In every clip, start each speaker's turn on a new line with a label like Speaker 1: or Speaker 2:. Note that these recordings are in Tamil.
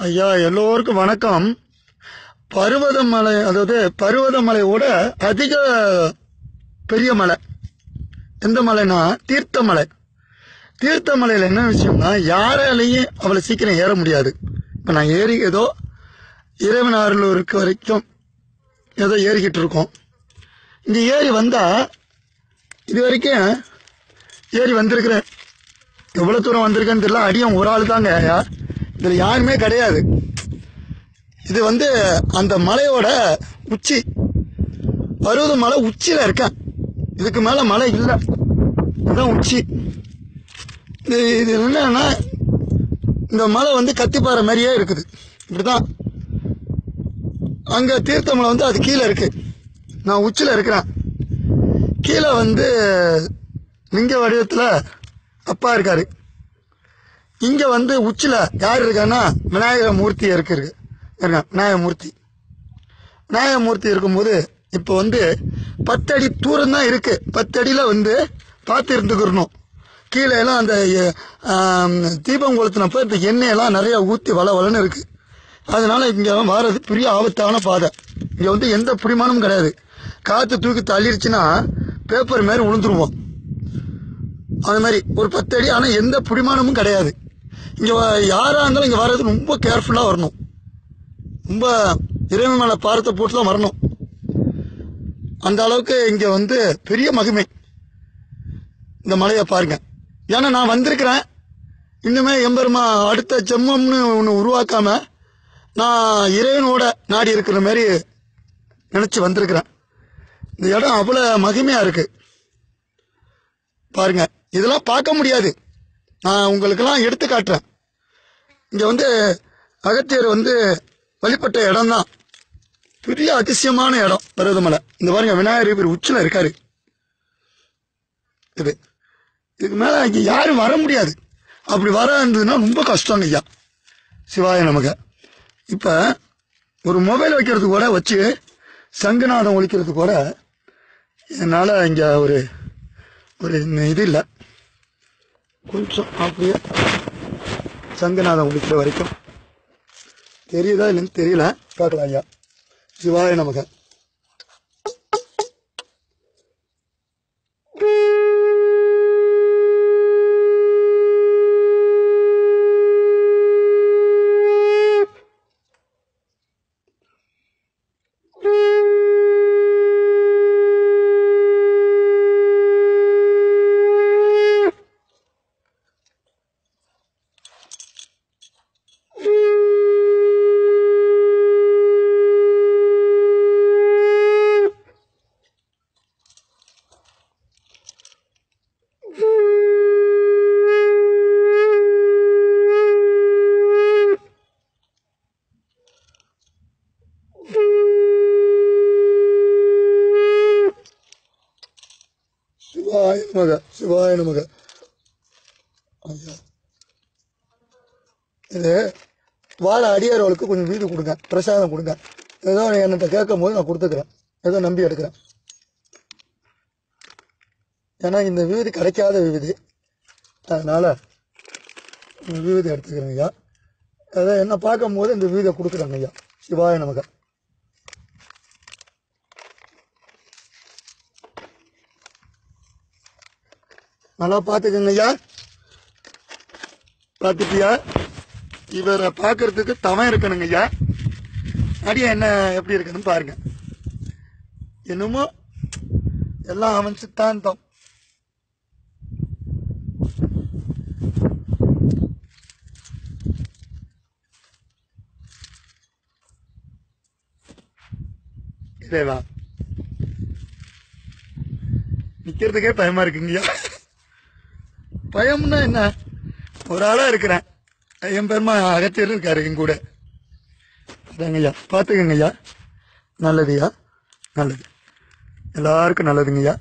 Speaker 1: ஐயா எல்லோருக்கும் வணக்கம். பருவதமலை, அதாவது பருவதமலையோட அதிக பெரிய மலை எந்த மலைனா தீர்த்தமலை. தீர்த்தமலையில் என்ன விஷயம்னா, யாராலையும் அவ்வளோ சீக்கிரம் ஏற முடியாது. இப்போ நான் ஏறி ஏதோ இறைவனாரூருக்கு வரைக்கும் ஏதோ ஏறிக்கிட்டு இருக்கோம். இங்கே ஏறி வந்தால் இது வரைக்கும் ஏறி வந்திருக்கிறேன். எவ்வளோ தூரம் வந்திருக்கேன்னு தெரியல. அடியும் ஒரு ஆள் தாங்க, இதில் யாருமே கிடையாது. இது அந்த மலையோட உச்சி, பருவத மலை உச்சியில் இருக்கேன். இதுக்கு மேலே மலை இல்லை, இதுதான் உச்சி. இது என்னன்னா, இந்த மலை கத்திப்பாறை மாதிரியே இருக்குது. இப்படிதான் அங்கே தீர்த்தமலை அது கீழே இருக்கு. நான் உச்சியில் இருக்கிறேன். கீழே லிங்க வடிவத்தில் அப்பா இருக்காரு. இங்கே உச்சியில் யார் இருக்கான்னா விநாயகர் மூர்த்தி இருக்கு. விநாயகர் மூர்த்தி இருக்கும்போது இப்போ 10 அடி தூரம் தான் இருக்கு. 10 அடியில் பார்த்து இருந்துக்கிறணும். கீழே எல்லாம் அந்த தீபம் கொளுத்தினப்ப இந்த எண்ணெயெல்லாம் நிறைய ஊற்றி வளன்னு இருக்கு. அதனால இங்கே வர்றது பெரிய ஆபத்தான பாதை. இங்கே எந்த பிடிமானமும் கிடையாது. காற்று தூக்கி தள்ளிடுச்சுன்னா பேப்பர் மாதிரி விழுந்துருவோம். அது மாதிரி ஒரு 10 அடி, ஆனால் எந்த பிடிமானமும் கிடையாது. இங்கே யாராக இருந்தாலும் இங்கே வர்றது ரொம்ப கேர்ஃபுல்லாக வரணும். ரொம்ப இறைவன் மேலே பாரத்தை போட்டு தான் வரணும். அந்த அளவுக்கு இங்கே பெரிய மகிமை. இந்த மலையை பாருங்க. ஏன்னா நான் வந்திருக்கிறேன். இன்னுமே எம்பெருமா அடுத்த ஜென்மம்னு ஒன்று உருவாக்காம நான் இறைவனோட நாடி இருக்கிற மாதிரி நினச்சி வந்திருக்கிறேன். இந்த இடம் அவ்வளோ மகிமையாக இருக்கு பாருங்க. இதெல்லாம் பார்க்க முடியாது. நான் உங்களுக்கெல்லாம் எடுத்து காட்டுறேன். இங்கே அகத்தியர் வழிபட்ட இடம் தான். பெரிய அதிசயமான இடம் பருவதமலை. இந்த பாருங்க, விநாயகர் உச்சியில் இருக்காரு. இதுக்கு மேலே இங்கே யாரும் வர முடியாது. அப்படி வர இருந்ததுன்னா ரொம்ப கஷ்டங்க ஐயா. சிவாய நமக. இப்போ ஒரு மொபைல் வைக்கிறதுக்கு கூட வச்சு சங்குநாதம் ஒழிக்கிறதுக்கு கூட என்னால் இங்கே ஒரு இது இல்லை. கொஞ்சம் அப்படியே சங்குநாதம் ஒழிக்கிற வரைக்கும் தெரியுதா இல்லைன்னு தெரியல. பார்க்கலாம் ஐயா. சிவாய நமக. சிவாய நமக. ஐயா, இது வாழை அடியாரோளுக்கு கொஞ்சம் வீடு கொடுங்க, பிரசாதம் கொடுங்க. ஏதோ என்கிட்ட கேட்கும் போது நான் கொடுத்துக்கிறேன். ஏதோ நம்பி எடுக்கிறேன். ஏன்னா இந்த விபூதி கிடைக்காத விபூதி, அதனால விபூதி எடுத்துக்கிறேன் ஐயா. ஏதோ என்ன பார்க்கும் போது இந்த விபூதியை கொடுக்குறாங்க ஐயா. சிவாய நமக. நல்லா பார்த்துக்கங்க ஐயா. பார்த்துட்டியா? இவரை பார்க்கறதுக்கு தவம் இருக்கணுங்க ஐயா. அடியா என்ன எப்படி இருக்குன்னு பாருங்க. என்னமோ எல்லாம் அவன் சித்தாந்தம். இதேவா நிக்கிறதுக்கே பயமா இருக்குங்கய்யா. பயம்னா என்ன? ஒரு ஆளா இருக்கிறேன். என் பெருமா அகத்தியர் இருக்காரு என் கூட. அதாங்க ஐயா, பார்த்துக்கங்க ஐயா. நல்லதுயா, நல்லது. எல்லாருக்கும் நல்லதுங்கய்யா.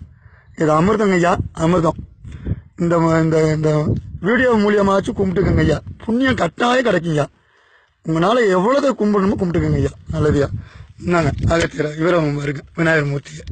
Speaker 1: இது அமிர்தங்க ஐயா, அமிர்தம். இந்த இந்த வீடியோ மூலியமாச்சும் கும்பிட்டுக்கங்க ஐயா. புண்ணியம் கட்டாயே கிடைக்குங்கய்யா. உங்களால எவ்வளவு கும்பிடணுமோ கும்பிட்டுக்கங்க ஐயா. நல்லதுயா. என்னங்க அகத்தியர் இவரை வருங்க, விநாயகர் மூர்த்தியை.